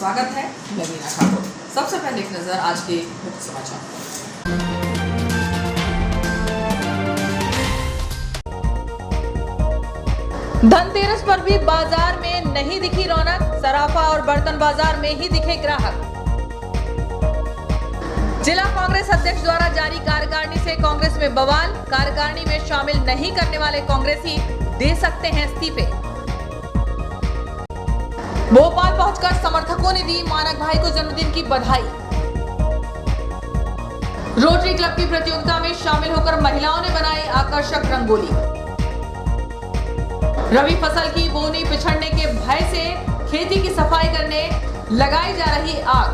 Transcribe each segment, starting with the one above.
स्वागत है। मैं मीना ठाकुर। सबसे पहले एक नजर आज के मुख्य समाचार पर। धनतेरस पर भी बाजार में नहीं दिखी रौनक, सराफा और बर्तन बाजार में ही दिखे ग्राहक। जिला कांग्रेस अध्यक्ष द्वारा जारी कार्यकारिणी से कांग्रेस में बवाल, कार्यकारिणी में शामिल नहीं करने वाले कांग्रेसी दे सकते हैं इस्तीफे। भोपाल पहुंचकर समर्थकों ने दी मानक भाई को जन्मदिन की बधाई। रोटरी क्लब की प्रतियोगिता में शामिल होकर महिलाओं ने बनाई आकर्षक रंगोली। रबी फसल की बोनी पिछड़ने के भय से खेती की सफाई करने लगाई जा रही आग।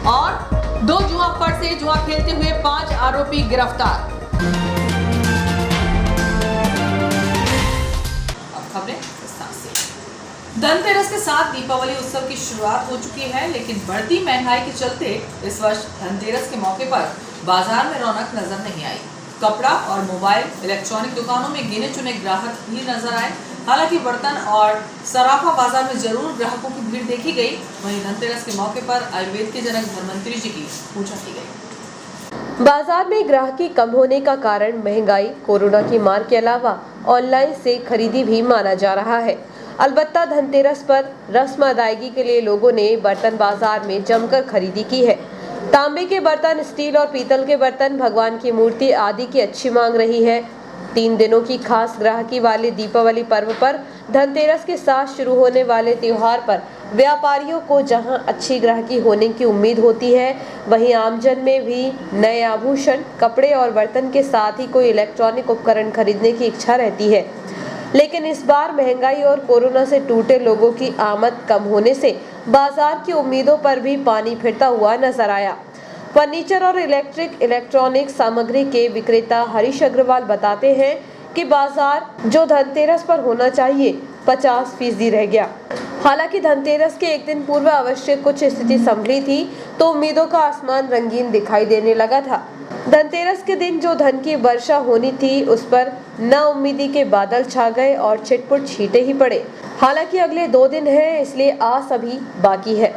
और 2 जुआ फड़ से जुआ खेलते हुए 5 आरोपी गिरफ्तार। अब खबरें विस्तार से। धनतेरस के साथ दीपावली उत्सव की शुरुआत हो चुकी है, लेकिन बढ़ती महंगाई के चलते इस वर्ष धनतेरस के मौके पर बाजार में रौनक नजर नहीं आई। कपड़ा और मोबाइल इलेक्ट्रॉनिक दुकानों में गिने चुने ग्राहक ही नजर आए। हालांकि बर्तन और सराफा बाजार में जरूर ग्राहकों की भीड़ देखी गई। वहीं धनतेरस के मौके पर आयुर्वेद के जनक धन्वंतरी जी की पूजा की गई। बाजार में ग्राहकी कम होने का कारण महंगाई, कोरोना की मार के अलावा ऑनलाइन से खरीदी भी माना जा रहा है। अलबत्ता धनतेरस पर रस्म अदायगी के लिए लोगों ने बर्तन बाजार में जमकर खरीदी की है। तांबे के बर्तन, स्टील और पीतल के बर्तन, भगवान की मूर्ति आदि की अच्छी मांग रही है। 3 दिनों की खास ग्राहकी वाले दीपावली पर्व पर धनतेरस के साथ शुरू होने वाले त्योहार पर व्यापारियों को जहां अच्छी ग्राहकी होने की उम्मीद होती है, वहीं आमजन में भी नए आभूषण, कपड़े और बर्तन के साथ ही कोई इलेक्ट्रॉनिक उपकरण खरीदने की इच्छा रहती है। लेकिन इस बार महंगाई और कोरोना से टूटे लोगों की आमद कम होने से बाजार की उम्मीदों पर भी पानी फिरता हुआ नजर आया। फर्नीचर और इलेक्ट्रॉनिक सामग्री के विक्रेता हरीश अग्रवाल बताते हैं कि बाजार जो धनतेरस पर होना चाहिए 50% रह गया। हालांकि धनतेरस के एक दिन पूर्व अवश्य कुछ स्थिति संभली थी तो उम्मीदों का आसमान रंगीन दिखाई देने लगा था। धनतेरस के दिन जो धन की वर्षा होनी थी उस पर नाउम्मीदी के बादल छा गए और छिटपुट छींटे ही पड़े। हालांकि अगले 2 दिन हैं, इसलिए आस अभी बाकी है।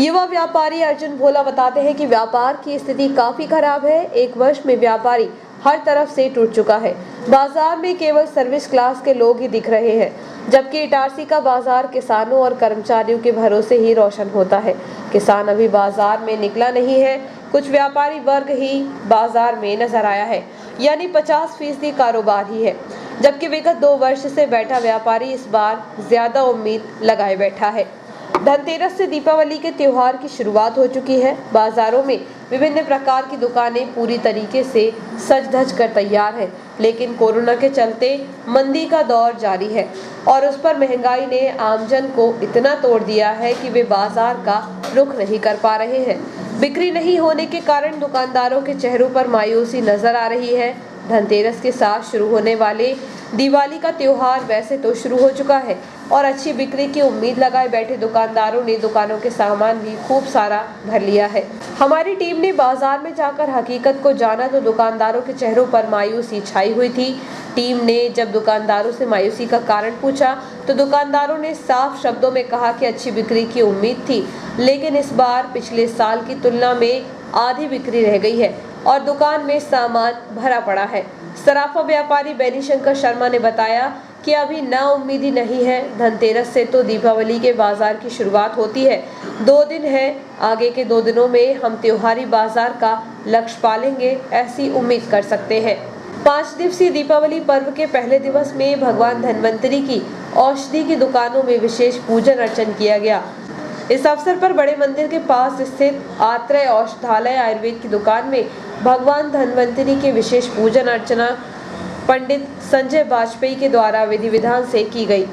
युवा व्यापारी अर्जुन भोला बताते हैं कि व्यापार की स्थिति काफी खराब है। 1 वर्ष में व्यापारी हर तरफ से टूट चुका है। बाजार में केवल सर्विस क्लास के लोग ही दिख रहे हैं, जबकि इटारसी का बाजार किसानों और कर्मचारियों के भरोसे ही रोशन होता है। किसान अभी बाजार में निकला नहीं है, कुछ व्यापारी वर्ग ही बाजार में नजर आया है, यानी 50% कारोबार ही है, जबकि विगत 2 वर्ष से बैठा व्यापारी इस बार ज्यादा उम्मीद लगाए बैठा है। धनतेरस से दीपावली के त्योहार की शुरुआत हो चुकी है। बाजारों में विभिन्न प्रकार की दुकानें पूरी तरीके से सज धज कर तैयार हैं, लेकिन कोरोना के चलते मंदी का दौर जारी है और उस पर महंगाई ने आमजन को इतना तोड़ दिया है कि वे बाजार का रुख नहीं कर पा रहे हैं। बिक्री नहीं होने के कारण दुकानदारों के चेहरों पर मायूसी नजर आ रही है। धनतेरस के साथ शुरू होने वाले दिवाली का त्योहार वैसे तो शुरू हो चुका है और अच्छी बिक्री की उम्मीद लगाए बैठे दुकानदारों ने दुकानों के सामान भी खूब सारा भर लिया है। हमारी टीम ने बाजार में जाकर हकीकत को जाना तो दुकानदारों के चेहरों पर मायूसी छाई हुई थी। टीम ने जब दुकानदारों से मायूसी का कारण पूछा तो दुकानदारों ने साफ शब्दों में कहा कि अच्छी बिक्री की उम्मीद थी, लेकिन इस बार पिछले साल की तुलना में आधी बिक्री रह गई है और दुकान में सामान भरा पड़ा है। सराफा व्यापारी बेनी शंकर शर्मा ने बताया कि अभी नाउम्मीदी नहीं है। धनतेरस से तो दीपावली के बाजार की शुरुआत होती है, 2 दिन है, आगे के 2 दिनों में हम त्योहारी बाजार का लक्ष्य पालेंगे, ऐसी उम्मीद कर सकते हैं। 5 दिवसीय दीपावली पर्व के पहले दिवस में भगवान धन्वंतरी की औषधि की दुकानों में विशेष पूजन अर्चन किया गया। इस अवसर पर बड़े मंदिर के पास स्थित आत्रेय औषधालय आयुर्वेद की दुकान में भगवान धन्वंतरी के विशेष पूजन अर्चना पंडित संजय वाजपेयी के द्वारा विधि विधान से की गई।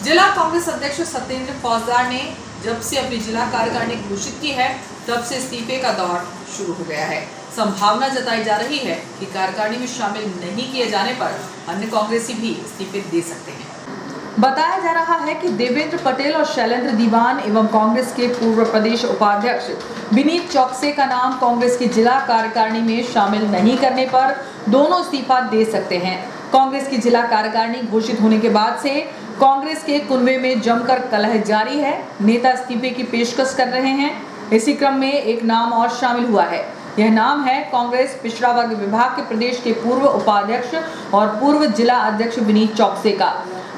जिला कांग्रेस अध्यक्ष सत्येंद्र फौजदार ने जब से अपनी जिला कार्यकारिणी घोषित की है तब से इस्तीफे का दौर शुरू हो गया है। संभावना जताई जा रही है कि कार्यकारिणी में शामिल नहीं किए जाने पर अन्य कांग्रेसी भी इस्तीफे दे सकते हैं। बताया जा रहा है कि देवेंद्र पटेल और शैलेंद्र दीवान एवं कांग्रेस के पूर्व प्रदेश उपाध्यक्ष विनीत चौकसे का नाम कांग्रेस की जिला कार्यकारिणी में शामिल नहीं करने पर दोनों इस्तीफा दे सकते हैं। कांग्रेस की जिला कार्यकारिणी घोषित होने के बाद से कांग्रेस के कुनबे में जमकर कलह जारी है। नेता इस्तीफे की पेशकश कर रहे हैं। इसी क्रम में एक नाम और शामिल हुआ है। यह नाम है कांग्रेस पिछड़ा वर्ग विभाग के प्रदेश के पूर्व उपाध्यक्ष और पूर्व जिला अध्यक्ष विनीत चौकसे का।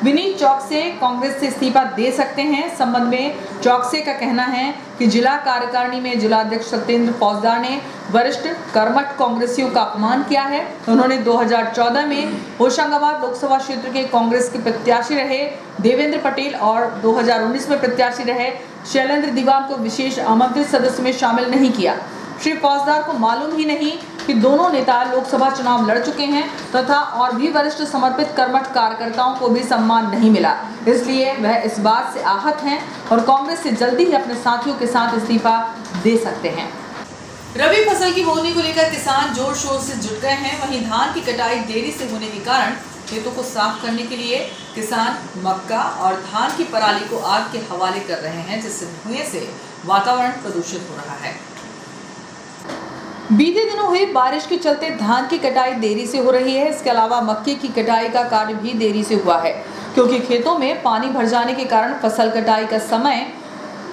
विनीत चौकसे कांग्रेस से इस्तीफा दे सकते हैं। संबंध में चौकसे का कहना है कि जिला कार्यकारिणी में जिला अध्यक्ष सत्येंद्र फौजदार ने वरिष्ठ कर्मठ कांग्रेसियों का अपमान किया है। उन्होंने 2014 में होशंगाबाद लोकसभा क्षेत्र के कांग्रेस के प्रत्याशी रहे देवेंद्र पटेल और 2019 में प्रत्याशी रहे शैलेंद्र दीवान को विशेष आमंत्रित सदस्य में शामिल नहीं किया। श्री फौजदार को मालूम ही नहीं कि दोनों नेता लोकसभा चुनाव लड़ चुके हैं तथा और भी वरिष्ठ समर्पित कर्मठ कार्यकर्ताओं को भी सम्मान नहीं मिला, इसलिए वह इस बात से आहत हैं और कांग्रेस से जल्दी ही अपने साथियों के साथ इस्तीफा दे सकते हैं। रबी फसल की बोनी को लेकर किसान जोर शोर से जुट गए हैं। वहीं धान की कटाई देरी से होने के कारण खेतों को साफ करने के लिए किसान मक्का और धान की पराली को आग के हवाले कर रहे हैं, जिससे धुएं से वातावरण प्रदूषित हो रहा है। बीते दिनों हुई बारिश के चलते धान की कटाई देरी से हो रही है। इसके अलावा मक्के की कटाई का कार्य भी देरी से हुआ है, क्योंकि खेतों में पानी भर जाने के कारण फसल कटाई का समय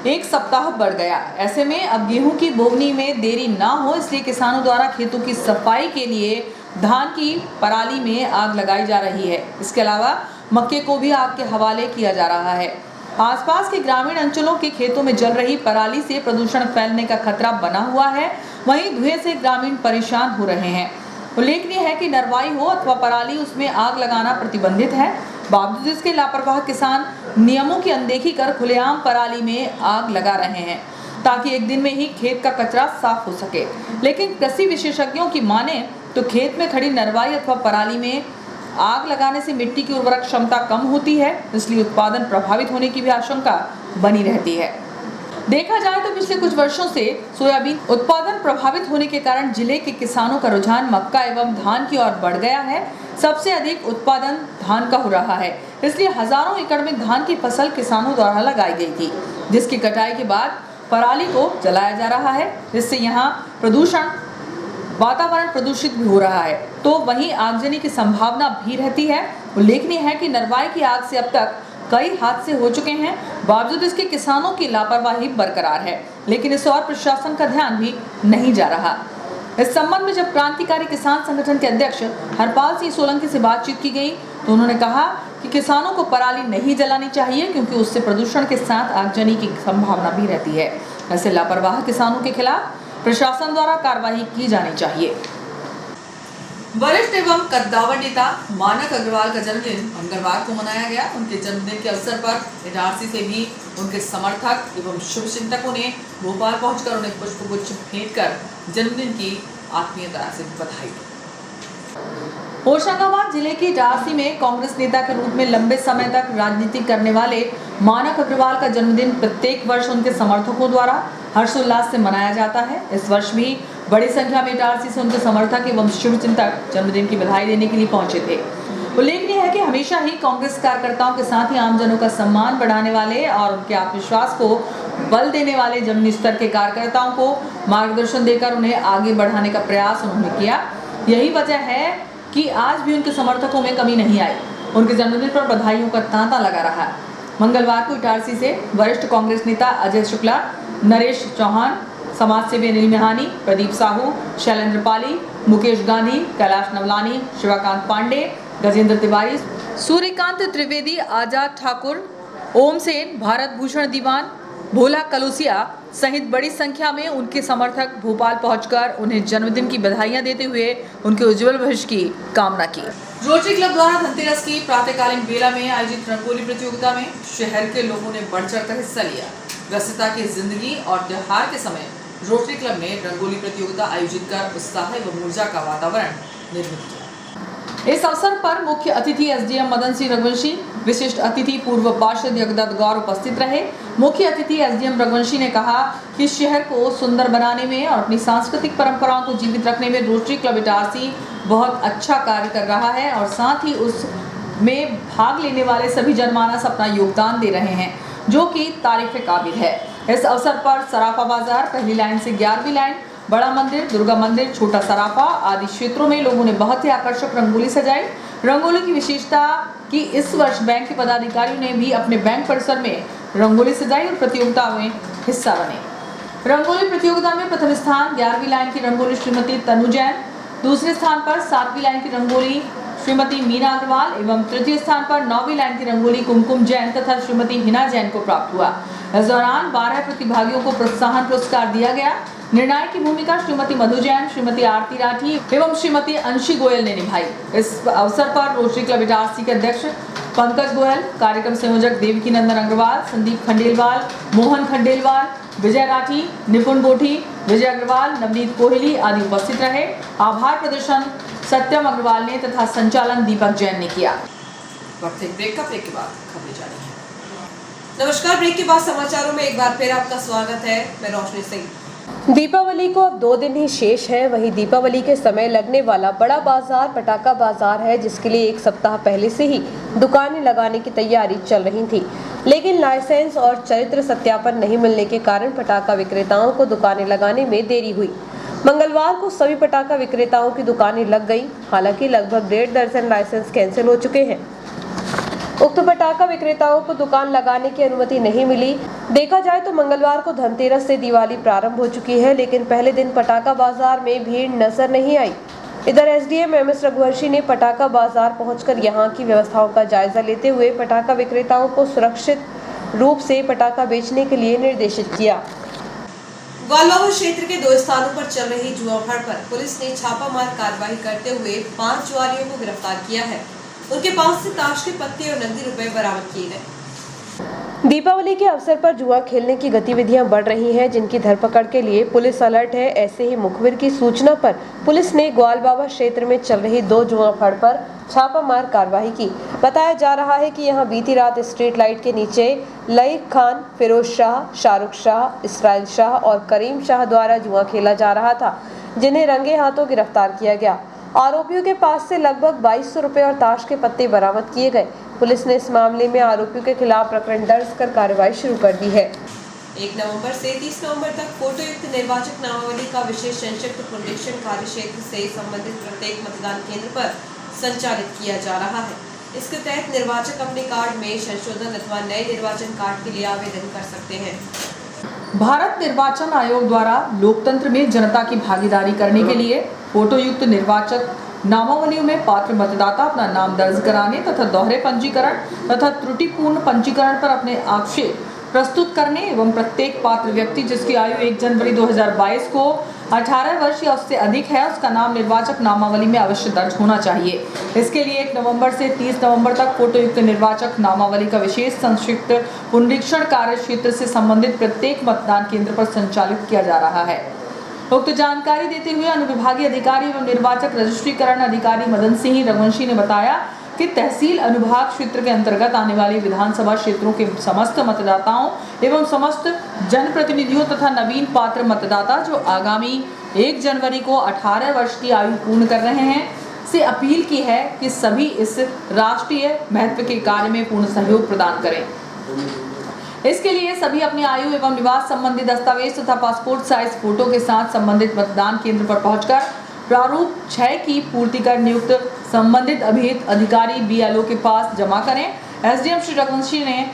1 सप्ताह बढ़ गया। ऐसे में अब गेहूं की बोवनी में देरी ना हो, इसलिए किसानों द्वारा खेतों की सफाई के लिए धान की पराली में आग लगाई जा रही है। इसके अलावा मक्के को भी आग के हवाले किया जा रहा है। आसपास के ग्रामीण अंचलों के खेतों में जल रही पराली से प्रदूषण फैलने का खतरा बना हुआ है। वहीं धुएं से ग्रामीण परेशान हो रहे हैं। उल्लेखनीय है कि नरवाई हो अथवा पराली, उसमें आग लगाना प्रतिबंधित है। बावजूद इसके लापरवाह किसान नियमों की अनदेखी कर खुलेआम पराली में आग लगा रहे हैं, ताकि एक दिन में ही खेत का कचरा साफ हो सके। लेकिन कृषि विशेषज्ञों की माने तो खेत में खड़ी नरवाई अथवा पराली में आग लगाने से मिट्टी की उर्वरक क्षमता कम होती है, इसलिए उत्पादन प्रभावित होने की भी आशंका बनी रहती है। देखा जाए तो पिछले कुछ वर्षों से सोयाबीन उत्पादन प्रभावित होने के कारण जिले के किसानों का रुझान मक्का एवं धान की ओर बढ़ गया है। सबसे अधिक उत्पादन धान का हो रहा है, इसलिए हजारों एकड़ में धान की फसल किसानों द्वारा लगाई गई थी, जिसकी कटाई के बाद पराली को जलाया जा रहा है, जिससे यहाँ वातावरण प्रदूषित भी हो रहा है। तो वहीं आगजनी की संभावना भी रहती है। उल्लेखनीय है कि नरवाई की आग से अब तक कई हादसे हो चुके हैं। बावजूद इसके किसानों की लापरवाही बरकरार है, लेकिन इस ओर प्रशासन का ध्यान भी नहीं जा रहा। इस संबंध में जब क्रांतिकारी किसान संगठन के अध्यक्ष हरपाल सिंह सोलंकी से बातचीत की गई तो उन्होंने कहा कि किसानों को पराली नहीं जलानी चाहिए, क्योंकि उससे प्रदूषण के साथ आगजनी की संभावना भी रहती है। ऐसे लापरवाह किसानों के खिलाफ प्रशासन द्वारा कार्रवाई की जानी चाहिए। वरिष्ठ एवं कद्दावर नेता मानक अग्रवाल का जन्मदिन मंगलवार को मनाया गया। उनके जन्मदिन के अवसर पर इटारसी से भी उनके समर्थक एवं शुभचिंतकों ने भोपाल पहुंचकर उन्हें पुष्पगुच्छ भेंट कर जन्मदिन की आत्मीयता से बधाई दी। होशंगाबाद जिले की इटारसी में कांग्रेस नेता के रूप में लंबे समय तक राजनीति करने वाले मानक अग्रवाल का जन्मदिन प्रत्येक वर्ष उनके समर्थकों द्वारा हर्षोल्लास से मनाया जाता है। इस वर्ष भी बड़ी संख्या में इटारसी से उनके समर्थक एवं शुभचिंतक जन्मदिन की बधाई देने के लिए पहुंचे थे। उल्लेखनीय है कि हमेशा ही कांग्रेस कार्यकर्ताओं के साथ ही आमजनों का सम्मान बढ़ाने वाले और उनके आत्मविश्वास को बल देने वाले जमीनी स्तर के कार्यकर्ताओं को मार्गदर्शन देकर उन्हें आगे बढ़ाने का प्रयास उन्होंने किया। यही वजह है कि आज भी उनके समर्थकों में कमी नहीं आई। उनके जन्मदिन पर बधाइयों का तांता लगा रहा। मंगलवार को इटारसी से वरिष्ठ कांग्रेस नेता अजय शुक्ला, नरेश चौहान, समाजसेवी अनिल मेहानी, प्रदीप साहू, शैलेंद्र पाली, मुकेश गांधी, कैलाश नवलानी, शिवाकांत पांडे, गजेंद्र तिवारी, सूर्यकांत त्रिवेदी, आजाद ठाकुर, ओम सेन, भारत भूषण दीवान, भोला कलुसिया सहित बड़ी संख्या में उनके समर्थक भोपाल पहुंचकर उन्हें जन्मदिन की बधाइयां देते हुए उनके उज्जवल भविष्य की कामना की। रोटरी क्लब द्वारा धनतेरस की प्रातःकालीन बेला में आयोजित रंगोली प्रतियोगिता में शहर के लोगों ने बढ़ चढ़कर हिस्सा लिया। व्यस्तता की जिंदगी और त्योहार के समय रोटरी क्लब ने रंगोली प्रतियोगिता आयोजित कर उत्साह एवं ऊर्जा का वातावरण निर्मित किया। इस अवसर पर मुख्य अतिथि एसडीएम मदन सिंह रघुवंशी, विशिष्ट अतिथि पूर्व पार्षद जगदत्त गौर उपस्थित रहे। मुख्य अतिथि एसडीएम रघुवंशी ने कहा कि शहर को सुंदर बनाने में और अपनी सांस्कृतिक परंपराओं को जीवित रखने में रोटरी क्लब इटारसी बहुत अच्छा कार्य कर रहा है और साथ ही उसमें भाग लेने वाले सभी जनमानस अपना योगदान दे रहे हैं, जो कि तारीफ काबिल है। इस अवसर पर सराफा बाजार, पहली लाइन से 11वीं लाइन, बड़ा मंदिर, दुर्गा मंदिर, छोटा सराफा आदि क्षेत्रों में लोगों ने बहुत ही आकर्षक रंगोली सजाई। रंगोली की विशेषता कि इस वर्ष बैंक के पदाधिकारियों ने भी अपने बैंक परिसर में रंगोली सजाई और प्रतियोगिता में हिस्सा बने। रंगोली प्रतियोगिता में प्रथम स्थान 11वीं लाइन की रंगोली श्रीमती तनु जैन, दूसरे स्थान पर 7वीं लाइन की रंगोली श्रीमती मीना अग्रवाल एवं तृतीय स्थान पर 9वीं लाइन की रंगोली कुमकुम जैन तथा श्रीमती हिना जैन को प्राप्त हुआ। इस दौरान 12 प्रतिभागियों को प्रोत्साहन पुरस्कार दिया गया। निर्णायक की भूमिका श्रीमती मधु जैन, श्रीमती आरती राठी एवं श्रीमती अंशी गोयल ने निभाई। इस अवसर पर रोटरी क्लब इटारसी के अध्यक्ष पंकज गोयल, कार्यक्रम संयोजक देवकी नंदन अग्रवाल, संदीप खंडेलवाल, मोहन खंडेलवाल, विजय राठी, निपुण गोठी, विजय अग्रवाल, नवनीत कोहली आदि उपस्थित रहे। आभार प्रदर्शन सत्यम अग्रवाल ने तथा संचालन दीपक जैन ने किया। वक्त एक ब्रेक के बाद खबरें जारी है। नमस्कार, ब्रेक के बाद समाचारों में एक बार फिर आपका स्वागत है। मैं रोशनी सिंह। दीपावली को अब 2 दिन ही शेष है। वहीं दीपावली के समय लगने वाला बड़ा बाजार पटाखा बाजार है, जिसके लिए 1 सप्ताह पहले से ही दुकानें लगाने की तैयारी चल रही थी, लेकिन लाइसेंस और चरित्र सत्यापन नहीं मिलने के कारण पटाखा विक्रेताओं को दुकानें लगाने में देरी हुई। मंगलवार को सभी पटाखा विक्रेताओं की दुकानें लग गई। हालांकि लगभग 1.5 दर्जन लाइसेंस कैंसिल हो चुके हैं। उक्त पटाखा विक्रेताओं को दुकान लगाने की अनुमति नहीं मिली। देखा जाए तो मंगलवार को धनतेरस से दिवाली प्रारंभ हो चुकी है, लेकिन पहले दिन पटाखा बाजार में भीड़ नजर नहीं आई। इधर एसडीएम एमएस रघुवंशी ने पटाखा बाजार पहुंचकर यहां की व्यवस्थाओं का जायजा लेते हुए पटाखा विक्रेताओं को सुरक्षित रूप से पटाखा बेचने के लिए निर्देशित किया। ग्वालबाबा क्षेत्र के 2 स्थानों पर चल रही जुआफड़ पर पुलिस ने छापामार कार्रवाई करते हुए 5 जुआरियों को गिरफ्तार किया है। उनके पास से ताश के पत्ते और नकदी रुपए बरामद किए गए। दीपावली के अवसर पर जुआ खेलने की गतिविधियां बढ़ रही हैं, जिनकी धरपकड़ के लिए पुलिस अलर्ट है। ऐसे ही मुखबिर की सूचना पर पुलिस ने ग्वालबाबा क्षेत्र में चल रही 2 जुआफड़ पर छापामार कार्रवाई की। बताया जा रहा है कि यहां बीती रात स्ट्रीट लाइट के नीचे लईक खान, फिरोज शाह, शाहरुख शाह, इसराइल शाह और करीम शाह द्वारा जुआ खेला जा रहा था, जिन्हें रंगे हाथों गिरफ्तार किया गया। आरोपियों के पास से लगभग 2200 रुपए और ताश के पत्ते बरामद किए गए। पुलिस ने इस मामले में आरोपियों के खिलाफ प्रकरण दर्ज कर कार्रवाई शुरू कर दी है। 1 नवंबर से 30 नवंबर तक फोटोयुक्त निर्वाचक नामावली का विशेष संक्षिप्त पुनरीक्षण कार्य क्षेत्र से संबंधित प्रत्येक मतदान केंद्र पर संचालित किया जा रहा है। इसके तहत निर्वाचक अपने कार्ड में संशोधन अथवा नए निर्वाचन कार्ड के लिए आवेदन कर सकते हैं। भारत निर्वाचन आयोग द्वारा लोकतंत्र में जनता की भागीदारी करने के लिए फोटोयुक्त निर्वाचक नामावलियों में पात्र मतदाता अपना नाम दर्ज कराने तथा दोहरे पंजीकरण तथा त्रुटिपूर्ण पंजीकरण पर अपने आक्षेप प्रस्तुत करने एवं प्रत्येक पात्र व्यक्ति जिसकी आयु 1 जनवरी 2022 को 18 वर्ष या उससे अधिक है, उसका नाम निर्वाचक नामावली में अवश्य दर्ज होना चाहिए। इसके लिए 1 नवंबर से 30 नवंबर तक फोटोयुक्त निर्वाचक नामावली का विशेष संक्षिप्त पुनरीक्षण कार्य क्षेत्र से संबंधित प्रत्येक मतदान केंद्र पर संचालित किया जा रहा है। उक्त जानकारी देते हुए अनुविभागीय अधिकारी एवं निर्वाचक रजिस्ट्रीकरण अधिकारी मदन सिंह रघुवंशी ने बताया कि तहसील अनुभाग क्षेत्र के अंतर्गत आने वाले विधानसभा क्षेत्रों के समस्त मतदाताओं एवं समस्त जनप्रतिनिधियों तथा नवीन पात्र मतदाता जो आगामी 1 जनवरी को 18 वर्ष की आयु पूर्ण कर रहे हैं से अपील की है कि सभी इस राष्ट्रीय महत्व के कार्य में पूर्ण सहयोग प्रदान करें। इसके लिए सभी अपनी आयु एवं निवास संबंधी दस्तावेज तथा पासपोर्ट साइज फोटो के साथ संबंधित मतदान केंद्र पर पहुंचकर प्रारूप 6 की पूर्ति कर नियुक्त संबंधित अभिहित अधिकारी BLO के पास जमा करें। एसडीएम श्री रघुवंशी ने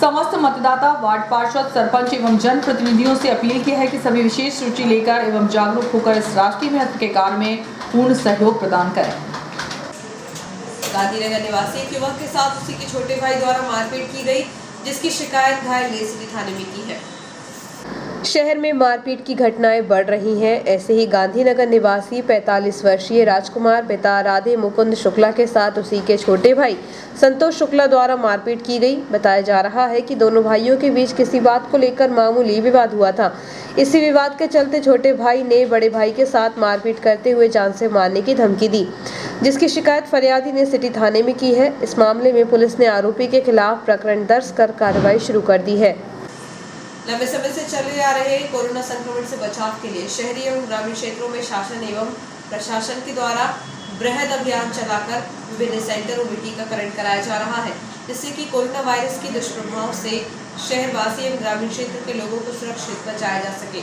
समस्त मतदाता, वार्ड पार्षद, सरपंच एवं जन प्रतिनिधियों से अपील की है कि सभी विशेष रुचि लेकर एवं जागरूक होकर इस राष्ट्रीय महत्व के कार्य में पूर्ण सहयोग प्रदान करें। गांधीनगर निवासी एक युवक के साथ उसी के छोटे भाई द्वारा मारपीट की गई, जिसकी शिकायत घायल लेसली थाने में की है। शहर में मारपीट की घटनाएं बढ़ रही हैं। ऐसे ही गांधीनगर निवासी 45 वर्षीय राजकुमार पिता राधे मुकुंद शुक्ला के साथ उसी के छोटे भाई संतोष शुक्ला द्वारा मारपीट की गई। बताया जा रहा है कि दोनों भाइयों के बीच किसी बात को लेकर मामूली विवाद हुआ था। इसी विवाद के चलते छोटे भाई ने बड़े भाई के साथ मारपीट करते हुए जान से मारने की धमकी दी, जिसकी शिकायत फरियादी ने सिटी थाने में की है। इस मामले में पुलिस ने आरोपी के खिलाफ प्रकरण दर्ज कर कार्रवाई शुरू कर दी है। लंबे समय से चले आ रहे कोरोना संक्रमण से बचाव के लिए शहरी एवं ग्रामीण क्षेत्रों में शासन एवं प्रशासन के द्वारा बृहद अभियान चलाकर विभिन्न सेंटरों में टीकाकरण कराया जा रहा है, जिससे कि कोरोना वायरस के दुष्प्रभाव से शहरवासी एवं ग्रामीण क्षेत्र के लोगों को सुरक्षित बचाया जा सके।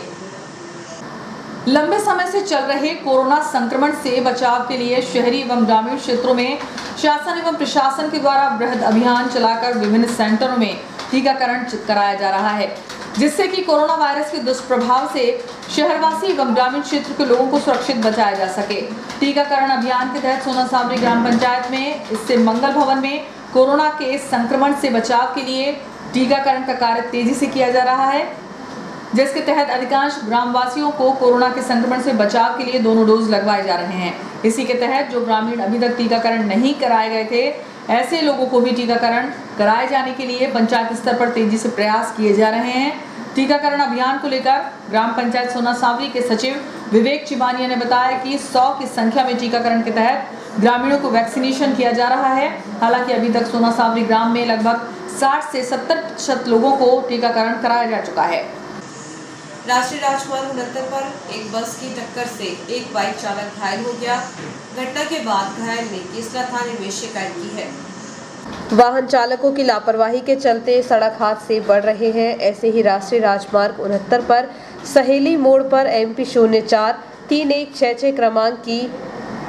लंबे समय से चल रहे कोरोना संक्रमण से बचाव के लिए शहरी एवं ग्रामीण क्षेत्रों में शासन एवं प्रशासन के द्वारा बृहद अभियान चलाकर विभिन्न सेंटरों में टीकाकरण कराया जा रहा है, जिससे कि कोरोना वायरस के दुष्प्रभाव से शहरवासी एवं ग्रामीण क्षेत्र के लोगों को सुरक्षित बचाया जा सके। टीकाकरण अभियान के तहत सोना सांवरी ग्राम पंचायत में इससे मंगल भवन में कोरोना के संक्रमण से बचाव के लिए टीकाकरण का कार्य तेजी से किया जा रहा है, जिसके तहत अधिकांश ग्रामवासियों को कोरोना के संक्रमण से बचाव के लिए दोनों डोज लगवाए जा रहे हैं। इसी के तहत जो ग्रामीण अभी तक टीकाकरण नहीं कराए गए थे, ऐसे लोगों को भी टीकाकरण कराए जाने के लिए पंचायत स्तर पर तेजी से प्रयास किए जा रहे हैं। टीकाकरण अभियान को लेकर ग्राम पंचायत सोना सांवरी के सचिव विवेक चिबानिया ने बताया कि 100 की संख्या में टीकाकरण के तहत ग्रामीणों को वैक्सीनेशन किया जा रहा है। हालांकि अभी तक सोना सांवरी ग्राम में लगभग 60 से 70% लोगों को टीकाकरण कराया जा चुका है। राष्ट्रीय राजमार्ग 69 पर एक बस की टक्कर से एक बाइक चालक घायल हो गया। घटना के बाद घायल ने केसला थाने में शिकायत की है। वाहन चालकों की लापरवाही के चलते सड़क हादसे बढ़ रहे हैं। ऐसे ही राष्ट्रीय राजमार्ग 69 पर सहेली मोड़ पर MP 04 3166 क्रमांक की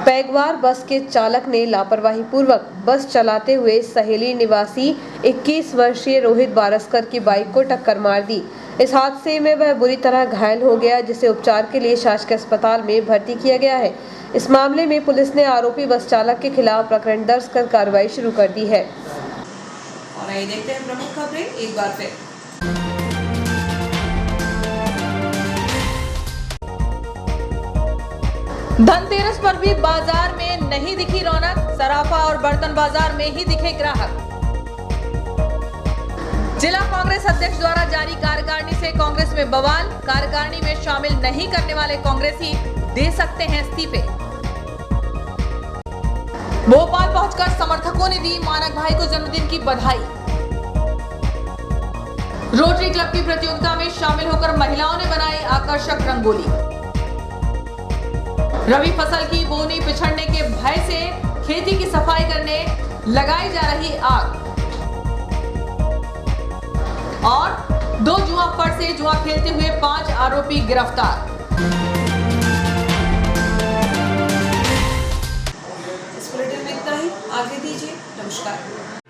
पैगवार बस के चालक ने लापरवाही पूर्वक बस चलाते हुए सहेली निवासी 21 वर्षीय रोहित बारस्कर की बाइक को टक्कर मार दी। इस हादसे में वह बुरी तरह घायल हो गया, जिसे उपचार के लिए शासकीय अस्पताल में भर्ती किया गया है। इस मामले में पुलिस ने आरोपी बस चालक के खिलाफ प्रकरण दर्ज कर कार्रवाई शुरू कर दी है। और आइए देखते हैं प्रमुख खबरें एक बार फिर। धनतेरस पर भी बाजार में नहीं दिखी रौनक, सराफा और बर्तन बाजार में ही दिखे ग्राहक। जिला कांग्रेस अध्यक्ष द्वारा जारी कार्यकारिणी से कांग्रेस में बवाल, कार्यकारिणी में शामिल नहीं करने वाले कांग्रेसी दे सकते हैं इस्तीफे। भोपाल पहुंचकर समर्थकों ने दी मानक भाई को जन्मदिन की बधाई। रोटरी क्लब की प्रतियोगिता में शामिल होकर महिलाओं ने बनाई आकर्षक रंगोली। रबी फसल की बोनी पिछड़ने के भय से खेती की सफाई करने लगाई जा रही आग। और 2 जुआ फट से जुआ खेलते हुए 5 आरोपी गिरफ्तार। इस बुलेटिन में इतना ही, आगे दीजिए। नमस्कार।